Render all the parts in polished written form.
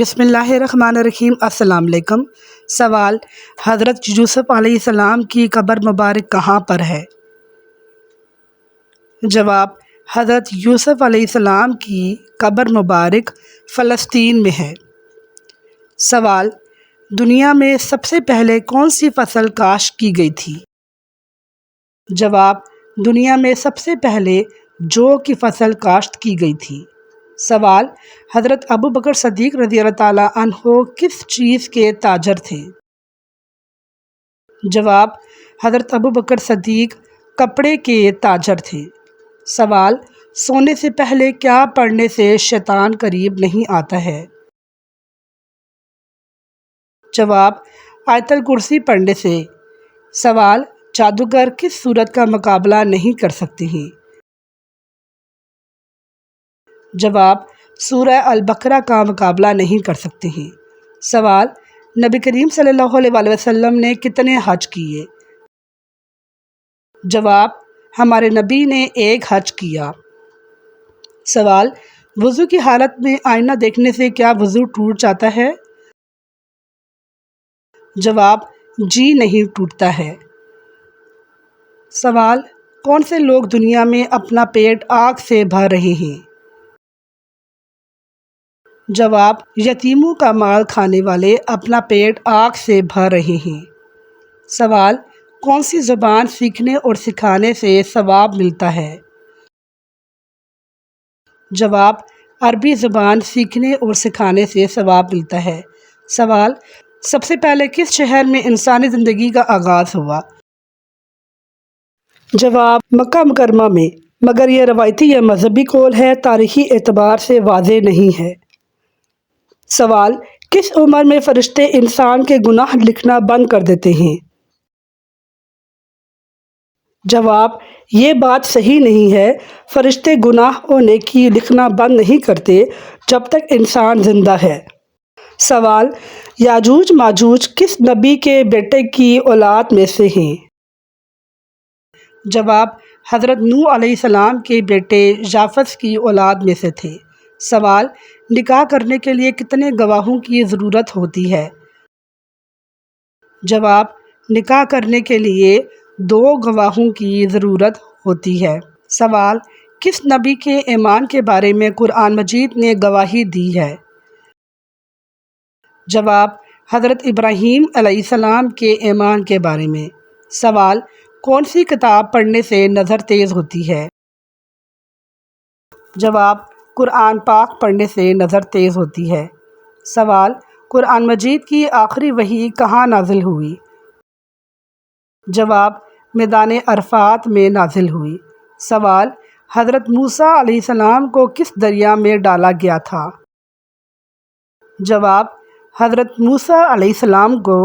بسم اللہ الرحمن الرحیم۔ السلام علیکم۔ سوال: حضرت یوسف علیہ السلام کی قبر مبارک کہاں پر ہے؟ جواب: حضرت یوسف علیہ السلام کی قبر مبارک فلسطین میں ہے۔ سوال: دنیا میں سب سے پہلے کون سی فصل کاشت کی گئی تھی؟ جواب: دنیا میں سب سے پہلے جو کی فصل کاشت کی گئی تھی۔ سوال: حضرت ابوبکر صدیق رضی اللہ تعالیٰ عنہ کس چیز کے تاجر تھے؟ جواب: حضرت ابوبکر صدیق کپڑے کے تاجر تھے۔ سوال: سونے سے پہلے کیا پڑھنے سے شیطان قریب نہیں آتا ہے؟ جواب: آیت الکرسی پڑھنے سے۔ سوال: جادوگر کس صورت کا مقابلہ نہیں کر سکتے ہیں؟ جواب: سورہ البقرہ کا مقابلہ نہیں کر سکتے ہیں۔ سوال: نبی کریم صلی اللہ علیہ وسلم نے کتنے حج کیے؟ جواب: ہمارے نبی نے ایک حج کیا۔ سوال: وضو کی حالت میں آئینہ دیکھنے سے کیا وضو ٹوٹ جاتا ہے؟ جواب: جی نہیں ٹوٹتا ہے۔ سوال: کون سے لوگ دنیا میں اپنا پیٹ آگ سے بھر رہے ہیں؟ جواب: یتیموں کا مال کھانے والے اپنا پیٹ آگ سے بھر رہے ہیں۔ سوال: کون سی زبان سیکھنے اور سکھانے سے ثواب ملتا ہے؟ جواب: عربی زبان سیکھنے اور سکھانے سے ثواب ملتا ہے۔ سوال: سب سے پہلے کس شہر میں انسانی زندگی کا آغاز ہوا؟ جواب: مکہ مکرمہ میں، مگر یہ روایتی یا مذہبی قول ہے، تاریخی اعتبار سے واضح نہیں ہے۔ سوال: کس عمر میں فرشتے انسان کے گناہ لکھنا بند کر دیتے ہیں؟ جواب: یہ بات صحیح نہیں ہے، فرشتے گناہ اور نیکی لکھنا بند نہیں کرتے جب تک انسان زندہ ہے۔ سوال: یاجوج ماجوج کس نبی کے بیٹے کی اولاد میں سے ہیں؟ جواب: حضرت نوح علیہ السلام کے بیٹے یافس کی اولاد میں سے تھے۔ سوال: نکاح کرنے کے لیے کتنے گواہوں کی ضرورت ہوتی ہے؟ جواب: نکاح کرنے کے لیے 2 گواہوں کی ضرورت ہوتی ہے۔ سوال: کس نبی کے ایمان کے بارے میں قرآن مجید نے گواہی دی ہے؟ جواب: حضرت ابراہیم علیہ السلام کے ایمان کے بارے میں۔ سوال: کون سی کتاب پڑھنے سے نظر تیز ہوتی ہے؟ جواب: قرآن پاک پڑھنے سے نظر تیز ہوتی ہے۔ سوال: قرآن مجید کی آخری وحی کہاں نازل ہوئی؟ جواب: میدان عرفات میں نازل ہوئی۔ سوال: حضرت موسیٰ علیہ السلام کو کس دریا میں ڈالا گیا تھا؟ جواب: حضرت موسیٰ علیہ السلام کو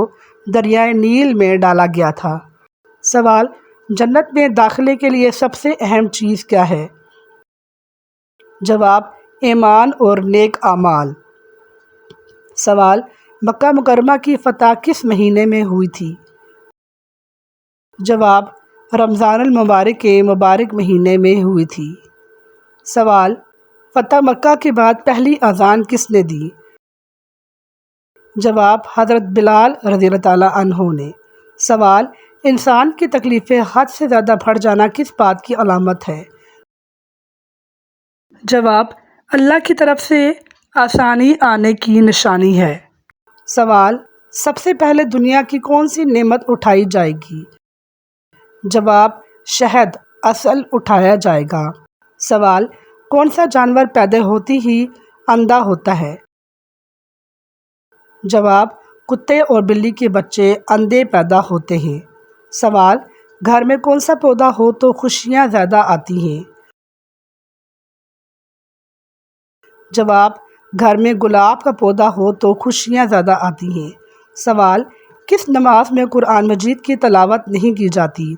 دریائے نیل میں ڈالا گیا تھا۔ سوال: جنت میں داخلے کے لیے سب سے اہم چیز کیا ہے؟ جواب: ایمان اور نیک اعمال۔ سوال: مکہ مکرمہ کی فتح کس مہینے میں ہوئی تھی؟ جواب: رمضان المبارک کے مبارک مہینے میں ہوئی تھی۔ سوال: فتح مکہ کے بعد پہلی اذان کس نے دی؟ جواب: حضرت بلال رضی اللہ تعالیٰ عنہ نے۔ سوال: انسان کی تکلیفیں حد سے زیادہ بڑھ جانا کس بات کی علامت ہے؟ جواب: اللہ کی طرف سے آسانی آنے کی نشانی ہے۔ سوال: سب سے پہلے دنیا کی کون سی نعمت اٹھائی جائے گی؟ جواب: شہد عسل اٹھایا جائے گا۔ سوال: کون سا جانور پیدا ہوتے ہی اندھا ہوتا ہے؟ جواب: کتے اور بلی کے بچے اندھے پیدا ہوتے ہیں۔ سوال: گھر میں کون سا پودا ہو تو خوشیاں زیادہ آتی ہیں؟ جواب: گھر میں گلاب کا پودا ہو تو خوشیاں زیادہ آتی ہیں۔ سوال: کس نماز میں قرآن مجید کی تلاوت نہیں کی جاتی؟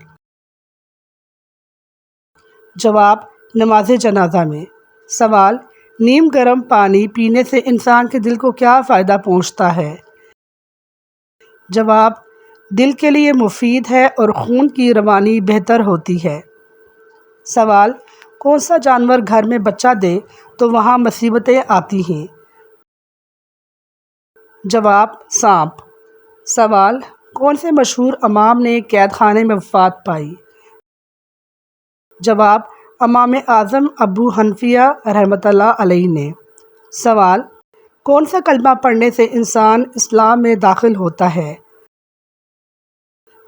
جواب: نماز جنازہ میں۔ سوال: نیم گرم پانی پینے سے انسان کے دل کو کیا فائدہ پہنچتا ہے؟ جواب: دل کے لیے مفید ہے اور خون کی روانی بہتر ہوتی ہے۔ سوال: کون سا جانور گھر میں بچہ دے تو وہاں مصیبتیں آتی ہیں؟ جواب سانپ۔ سوال کون سے مشہور امام نے قید خانے میں وفات پائی؟ جواب امام اعظم ابو حنیفہ رحمۃ اللہ علیہ نے۔ سوال کون سا کلمہ پڑھنے سے انسان اسلام میں داخل ہوتا ہے؟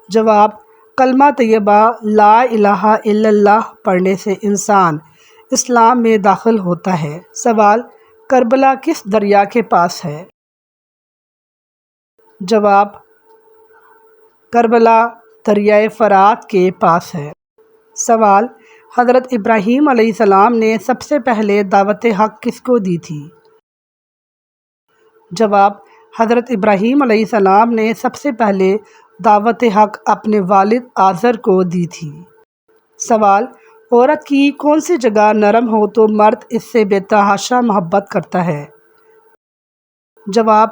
جواب کلمہ طیبہ لا الہ الا اللہ پڑھنے سے انسان اسلام میں داخل ہوتا ہے۔ سوال کربلا کس دریا کے پاس ہے؟ جواب کربلا دریائے فرات کے پاس ہے۔ سوال حضرت ابراہیم علیہ السلام نے سب سے پہلے دعوت حق کس کو دی تھی؟ جواب حضرت ابراہیم علیہ السلام نے سب سے پہلے دعوت حق اپنے والد آزر کو دی تھی۔ سوال عورت کی کون سی جگہ نرم ہو تو مرد اس سے بے تحاشا محبت کرتا ہے؟ جواب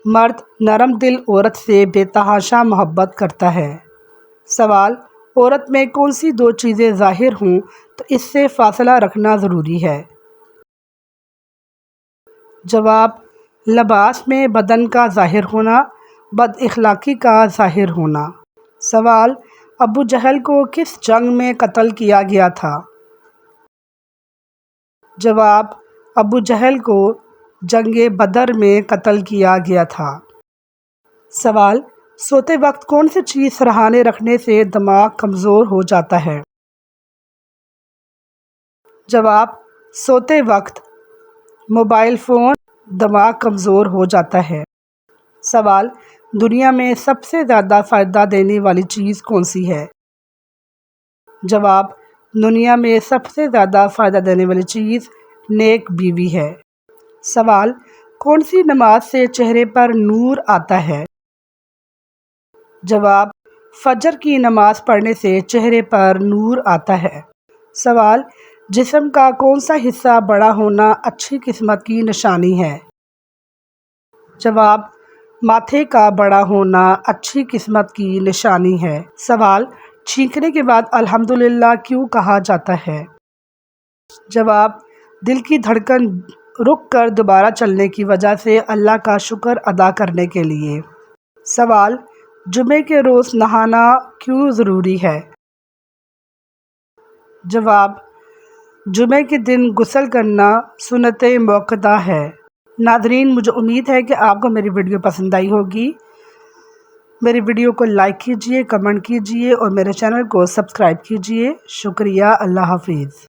مرد نرم دل عورت سے بے تحاشا محبت کرتا ہے۔ سوال عورت میں کون سی دو چیزیں ظاہر ہوں تو اس سے فاصلہ رکھنا ضروری ہے؟ جواب لباس میں بدن کا ظاہر ہونا، بد اخلاقی کا ظاہر ہونا۔ سوال ابو جہل کو کس جنگ میں قتل کیا گیا تھا؟ جواب ابو جہل کو جنگ بدر میں قتل کیا گیا تھا۔ سوال سوتے وقت کون سی چیز سرہانے رکھنے سے دماغ کمزور ہو جاتا ہے؟ جواب سوتے وقت موبائل فون دماغ کمزور ہو جاتا ہے۔ سوال دنیا میں سب سے زیادہ فائدہ دینے والی چیز کون سی ہے؟ جواب دنیا میں سب سے زیادہ فائدہ دینے والی چیز نیک بیوی ہے۔ سوال کون سی نماز سے چہرے پر نور آتا ہے؟ جواب فجر کی نماز پڑھنے سے چہرے پر نور آتا ہے۔ سوال جسم کا کون سا حصہ بڑا ہونا اچھی قسمت کی نشانی ہے؟ جواب ماتھے کا بڑا ہونا اچھی قسمت کی نشانی ہے۔ سوال چھینکنے کے بعد الحمدللہ کیوں کہا جاتا ہے؟ جواب دل کی دھڑکن رک کر دوبارہ چلنے کی وجہ سے اللہ کا شکر ادا کرنے کے لیے۔ سوال جمعے کے روز نہانا کیوں ضروری ہے؟ جواب جمعے کے دن غسل کرنا سنت موقتہ ہے۔ ناظرین مجھے امید ہے کہ آپ کو میری ویڈیو پسند آئی ہوگی۔ میری ویڈیو کو لائک کیجئے، کمنٹ کیجئے اور میرے چینل کو سبسکرائب کیجئے۔ شکریہ، اللہ حافظ۔